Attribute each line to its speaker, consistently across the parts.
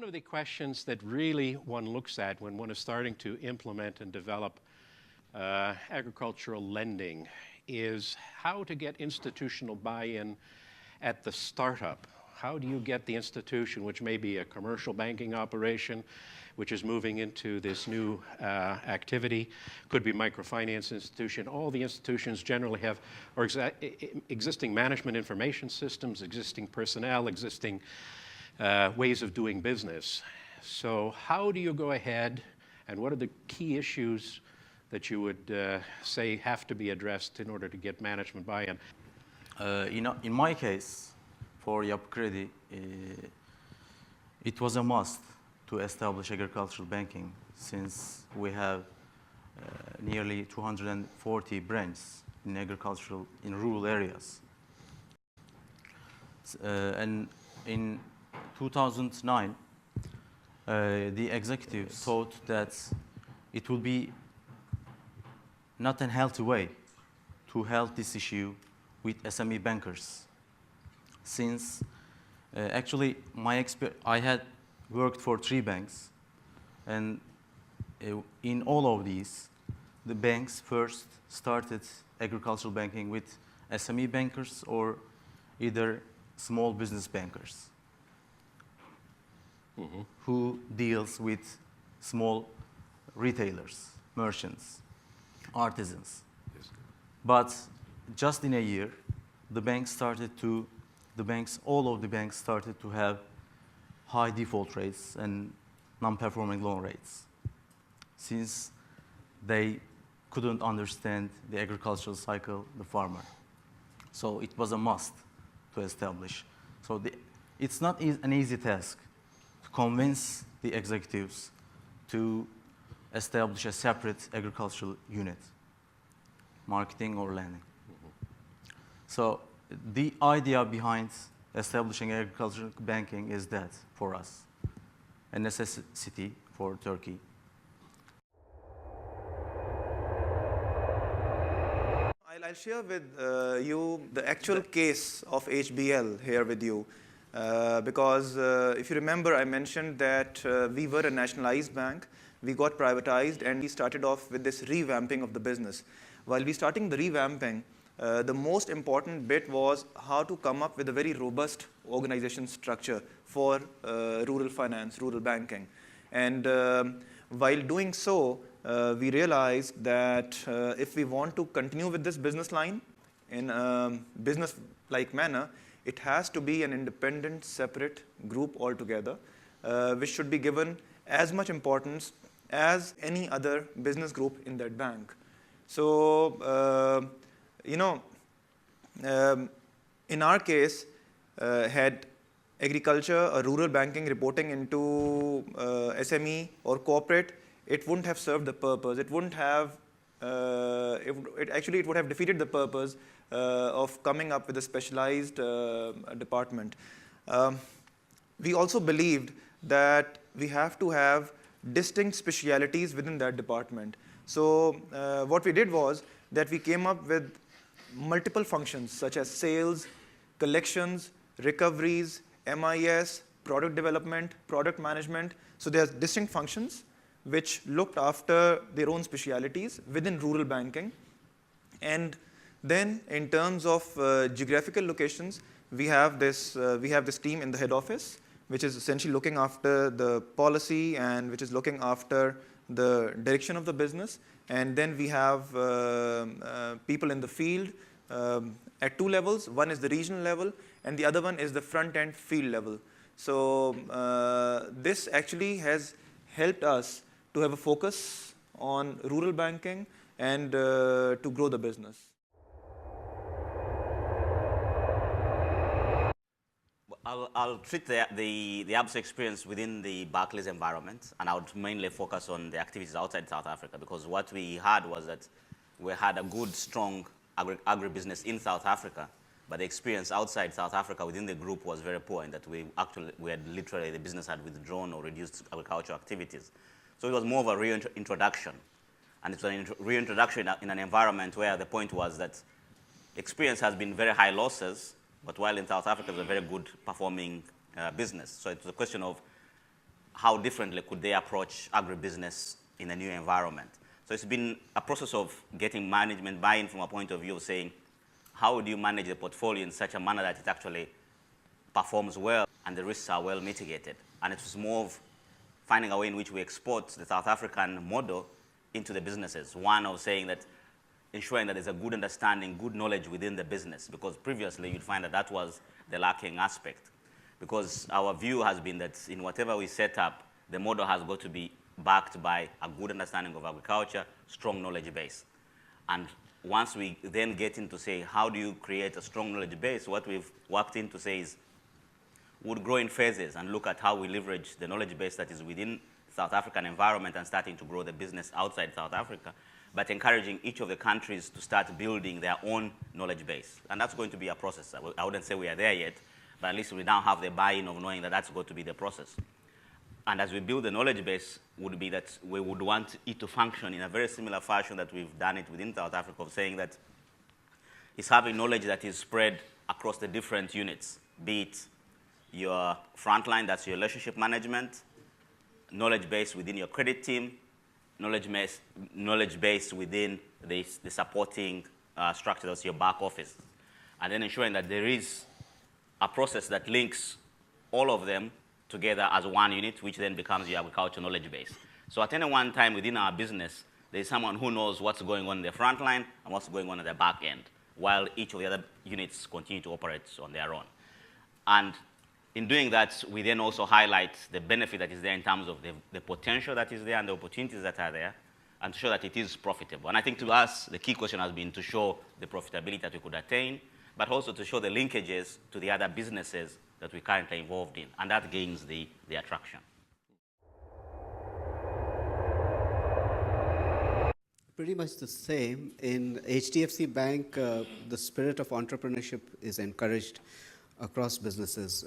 Speaker 1: of the questions that really one looks at when one is starting to implement and develop agricultural lending is how to get institutional buy-in at the startup. How do you get the institution, which may be a commercial banking operation, which is moving into this new activity, could be microfinance institution. All the institutions generally have existing management information systems, existing personnel, existing ways of doing business. So how do you go ahead, and what are the key issues that you would say have to be addressed in order to get management buy-in?
Speaker 2: In my case, for Yapı Kredi, it was a must to establish agricultural banking, since we have nearly 240 branches in rural areas. And in 2009, the executive thought that it would be not a healthy way to help this issue with SME bankers, since actually I had worked for 3 banks, and in all of these, the banks first started agricultural banking with SME bankers or either small business bankers who deals with small retailers, merchants, artisans. Yes. But just in a year, all of the banks started to have high default rates and non-performing loan rates, since they couldn't understand the agricultural cycle, the farmer. So it was a must to establish. So it's not an easy task to convince the executives to establish a separate agricultural unit, marketing or lending. So the idea behind establishing agricultural banking is that, for us, a necessity for Turkey.
Speaker 3: I'll share with you the actual case of HBL here with you. Because if you remember, I mentioned that we were a nationalized bank. We got privatized, and we started off with this revamping of the business. While we starting the revamping, the most important bit was how to come up with a very robust organization structure for rural finance, rural banking. And while doing so, we realized that if we want to continue with this business line in a business-like manner, it has to be an independent, separate group altogether, which should be given as much importance as any other business group in that bank. So, in our case, had agriculture or rural banking reporting into SME or corporate, it wouldn't have served the purpose. It wouldn't have, it would have defeated the purpose of coming up with a specialized department. We also believed that we have to have distinct specialities within that department. So what we did was that we came up with multiple functions such as sales, collections, recoveries, MIS, product development, product management. So there's distinct functions which looked after their own specialities within rural banking. And then in terms of geographical locations, we have this team in the head office, which is essentially looking after the policy and which is looking after the direction of the business. And then we have people in the field at 2 levels. One is the regional level, and the other one is the front-end field level. So this actually has helped us to have a focus on rural banking and to grow the business.
Speaker 4: I'll treat the ABSA experience within the Barclays environment, and I would mainly focus on the activities outside South Africa, because what we had was that we had a good, strong agribusiness in South Africa, but the experience outside South Africa within the group was very poor in that the business had withdrawn or reduced agricultural activities. So it was more of a reintroduction, and it's a reintroduction in an environment where the point was that experience has been very high losses, but while in South Africa, it's a very good performing business. So it's a question of how differently could they approach agribusiness in a new environment. So it's been a process of getting management buy-in from a point of view of saying, how do you manage the portfolio in such a manner that it actually performs well and the risks are well mitigated? And it was more of finding a way in which we export the South African model into the businesses. One of saying that ensuring that there's a good understanding, good knowledge within the business, because previously you'd find that that was the lacking aspect. Because our view has been that in whatever we set up, the model has got to be backed by a good understanding of agriculture, strong knowledge base. And once we then get into say, how do you create a strong knowledge base, what we've worked into say is, would grow in phases and look at how we leverage the knowledge base that is within South African environment and starting to grow the business outside South Africa, but encouraging each of the countries to start building their own knowledge base. And that's going to be a process. I wouldn't say we are there yet, but at least we now have the buy-in of knowing that that's going to be the process. And as we build the knowledge base, would be that we would want it to function in a very similar fashion that we've done it within South Africa, of saying that it's having knowledge that is spread across the different units, be it your frontline, that's your relationship management, knowledge base within your credit team, knowledge base within the supporting structure, that's your back office. And then ensuring that there is a process that links all of them together as one unit, which then becomes your agricultural knowledge base. So at any one time within our business, there's someone who knows what's going on in the front line and what's going on at the back end, while each of the other units continue to operate on their own. And in doing that, we then also highlight the benefit that is there in terms of the potential that is there and the opportunities that are there, and to show that it is profitable. And I think to us, the key question has been to show the profitability that we could attain, but also to show the linkages to the other businesses that we're currently involved in, and that gains the attraction.
Speaker 5: Pretty much the same. In HDFC Bank, the spirit of entrepreneurship is encouraged across businesses.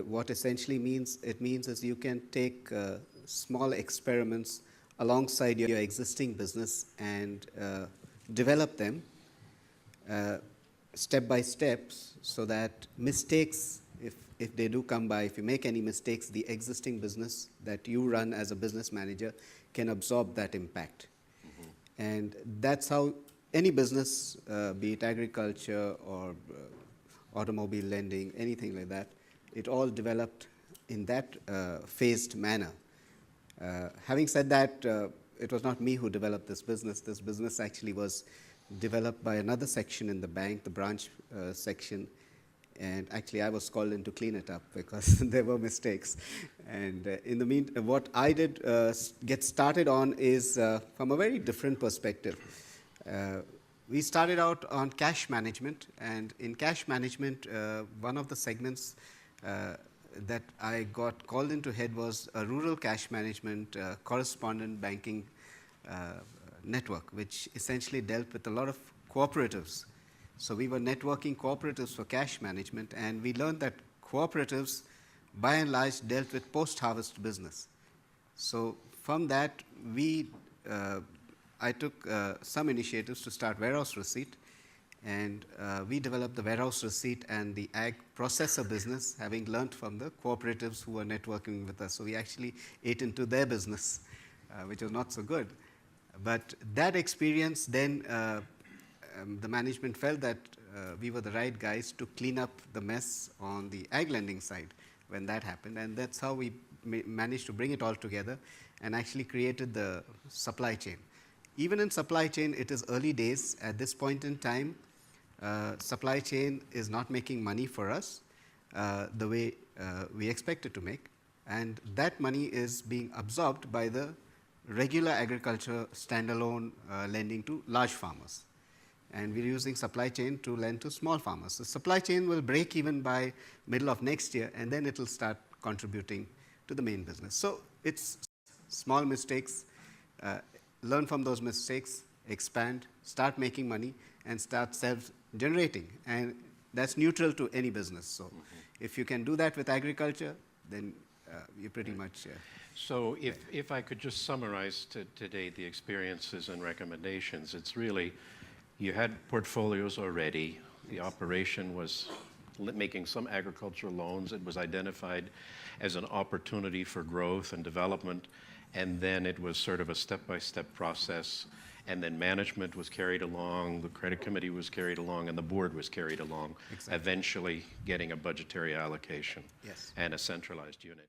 Speaker 5: What essentially means is you can take small experiments alongside your existing business and develop them step by step, so that mistakes, if they do come by, if you make any mistakes, the existing business that you run as a business manager can absorb that impact. Mm-hmm. And that's how any business, be it agriculture or automobile lending, anything like that, it all developed in that phased manner. Having said that, it was not me who developed this business. This business actually was developed by another section in the bank, the branch section, and actually I was called in to clean it up because there were mistakes. And in the meantime, what I did get started on is from a very different perspective. We started out on cash management, and in cash management, one of the segments that I got called in to head was a rural cash management correspondent banking network, which essentially dealt with a lot of cooperatives. So we were networking cooperatives for cash management, and we learned that cooperatives, by and large, dealt with post-harvest business. So from that, I took some initiatives to start warehouse receipt, and we developed the warehouse receipt and the ag processor business, having learned from the cooperatives who were networking with us. So we actually ate into their business, which was not so good. But that experience then, the management felt that we were the right guys to clean up the mess on the ag lending side when that happened. And that's how we managed to bring it all together and actually created the supply chain. Even in supply chain, it is early days. At this point in time, supply chain is not making money for us the way we expect it to make. And that money is being absorbed by the regular agriculture standalone lending to large farmers. And we're using supply chain to lend to small farmers. The supply chain will break even by middle of next year, and then it will start contributing to the main business. So it's small mistakes, learn from those mistakes, expand, start making money, and start self-generating. And that's neutral to any business. So if you can do that with agriculture, then you're pretty much...
Speaker 1: So if I could just summarize today the experiences and recommendations, it's really, you had portfolios already, the operation was making some agricultural loans. It was identified as an opportunity for growth and development, and then it was sort of a step-by-step process, and then management was carried along, the credit committee was carried along, and the board was carried along,
Speaker 5: Exactly.
Speaker 1: eventually getting a budgetary allocation
Speaker 5: Yes.
Speaker 1: and a centralized unit.